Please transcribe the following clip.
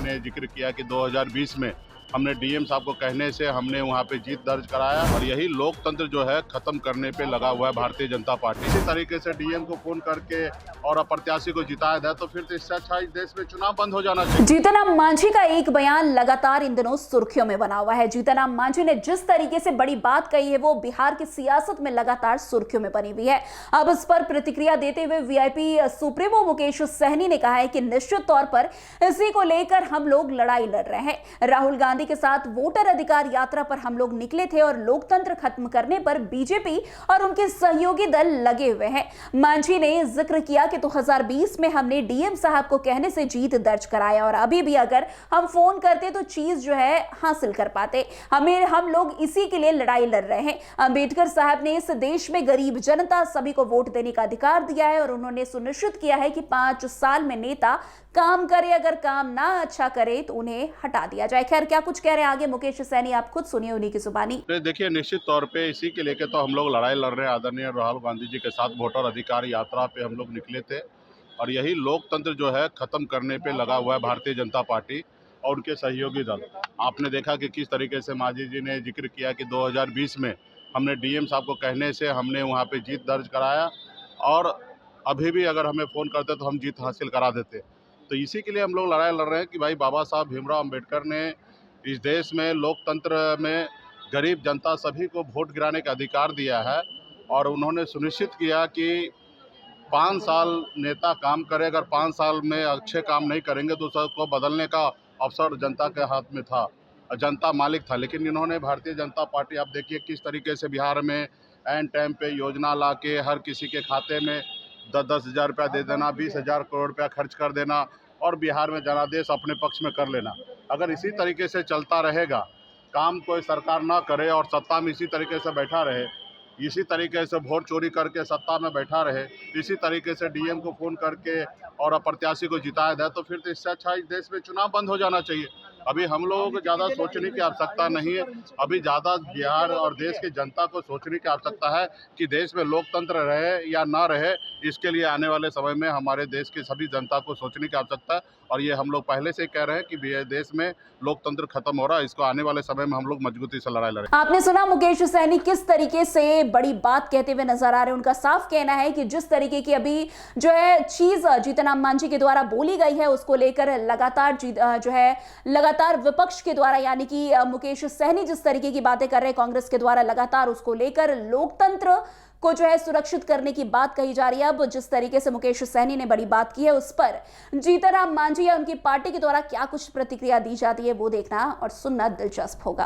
ने जिक्र किया कि 2020 में हमने डीएम साहब को कहने से हमने वहाँ पे जीत दर्ज कराया और यही लोकतंत्र जो है खत्म करने पे लगा हुआ है भारतीय जनता पार्टी। इसी तरीके से डीएम को फोन करके और प्रत्याशी को जिताया जाए तो फिर तो इससे अच्छा इस देश में चुनाव बंद हो जाना चाहिए। जीतन राम मांझी का एक बयान लगातार इन दिनों सुर्खियों में बना हुआ है। जीतन राम मांझी ने जिस तरीके से बड़ी बात कही है वो बिहार की सियासत में लगातार सुर्खियों में बनी हुई है। अब इस पर प्रतिक्रिया देते हुए वीआईपी सुप्रीमो मुकेश सहनी ने कहा है कि निश्चित तौर पर इसी को लेकर हम लोग लड़ाई लड़ रहे हैं। राहुल गांधी के साथ वोटर अधिकार यात्रा पर हम लोग निकले थे और लोकतंत्र खत्म करने पर बीजेपी और उनके सहयोगी दल लगे हुए हैं। मांझी ने जिक्र किया कि 2020 में हमने डीएम साहब को कहने से जीत दर्ज कराया और अभी भी अगर हम फोन करते तो चीज जो है हासिल कर पाते। हम लोग इसी के लिए लड़ाई लड़ रहे हैं। अंबेडकर साहब ने इस देश में गरीब जनता सभी को वोट देने का अधिकार दिया है और उन्होंने सुनिश्चित किया है कि 5 साल में नेता काम करे, अगर काम ना अच्छा करे तो उन्हें हटा दिया जाए। खैर क्या कुछ कह रहे हैं आगे मुकेश सहनी, आप खुद सुनिए उन्हीं की जुबानी। देखिए, निश्चित तौर पे इसी के लेके तो हम लोग लड़ाई लड़ रहे हैं। आदरणीय राहुल गांधी जी के साथ वोटर अधिकार यात्रा पे हम लोग निकले थे और यही लोकतंत्र जो है खत्म करने पे लगा हुआ है भारतीय जनता पार्टी और उनके सहयोगी दल। आपने देखा कि किस तरीके से मांझी जी ने जिक्र किया कि 2020 में हमने डीएम साहब को कहने से हमने वहाँ पे जीत दर्ज कराया और अभी भी अगर हमें फ़ोन करते तो हम जीत हासिल करा देते। तो इसी के लिए हम लोग लड़ाई लड़ रहे हैं कि भाई बाबा साहब भीमराव अम्बेडकर ने इस देश में लोकतंत्र में गरीब जनता सभी को वोट गिराने का अधिकार दिया है और उन्होंने सुनिश्चित किया कि 5 साल नेता काम करे। अगर 5 साल में अच्छे काम नहीं करेंगे तो सबको बदलने का अवसर जनता के हाथ में था, जनता मालिक था। लेकिन इन्होंने भारतीय जनता पार्टी, आप देखिए किस तरीके से बिहार में एन टाइम पे योजना ला के हर किसी के खाते में 10-10 हज़ार रुपया दे देना, 20,000 करोड़ रुपया खर्च कर देना और बिहार में जनादेश अपने पक्ष में कर लेना। अगर इसी तरीके से चलता रहेगा, काम कोई सरकार ना करे और सत्ता में इसी तरीके से बैठा रहे, इसी तरीके से वोट चोरी करके सत्ता में बैठा रहे, इसी तरीके से डीएम को फ़ोन करके और प्रत्याशी को जिताया जाए तो फिर तो इससे अच्छा इस देश में चुनाव बंद हो जाना चाहिए। अभी हम लोगों को ज़्यादा सोचने की आवश्यकता नहीं है। अभी ज़्यादा बिहार और देश की जनता को सोचने की आवश्यकता है कि देश में लोकतंत्र रहे या ना रहे। इसके लिए आने वाले समय में हमारे देश की सभी जनता को सोचने की आवश्यकता है और ये हम लोग पहले से कह रहे हैं कि देश में लोकतंत्र खत्म हो रहा है। इसको आने वाले समय में हम लोग मजबूती से लड़ाई लड़ेंगे। आपने सुना मुकेश सहनी किस तरीके से बड़ी बात कहते हुए नजर आ रहे हैं। उनका साफ कहना है कि जिस तरीके की अभी जो है चीज जीतन राम मांझी के द्वारा बोली गई है उसको लेकर लगातार विपक्ष के द्वारा यानी कि मुकेश सहनी जिस तरीके की बातें कर रहे हैं कांग्रेस के द्वारा लगातार उसको लेकर लोकतंत्र को जो है सुरक्षित करने की बात कही जा रही है। अब जिस तरीके से मुकेश सहनी ने बड़ी बात की है उस पर जीतन राम मांझी या उनकी पार्टी के द्वारा क्या कुछ प्रतिक्रिया दी जाती है वो देखना और सुनना दिलचस्प होगा।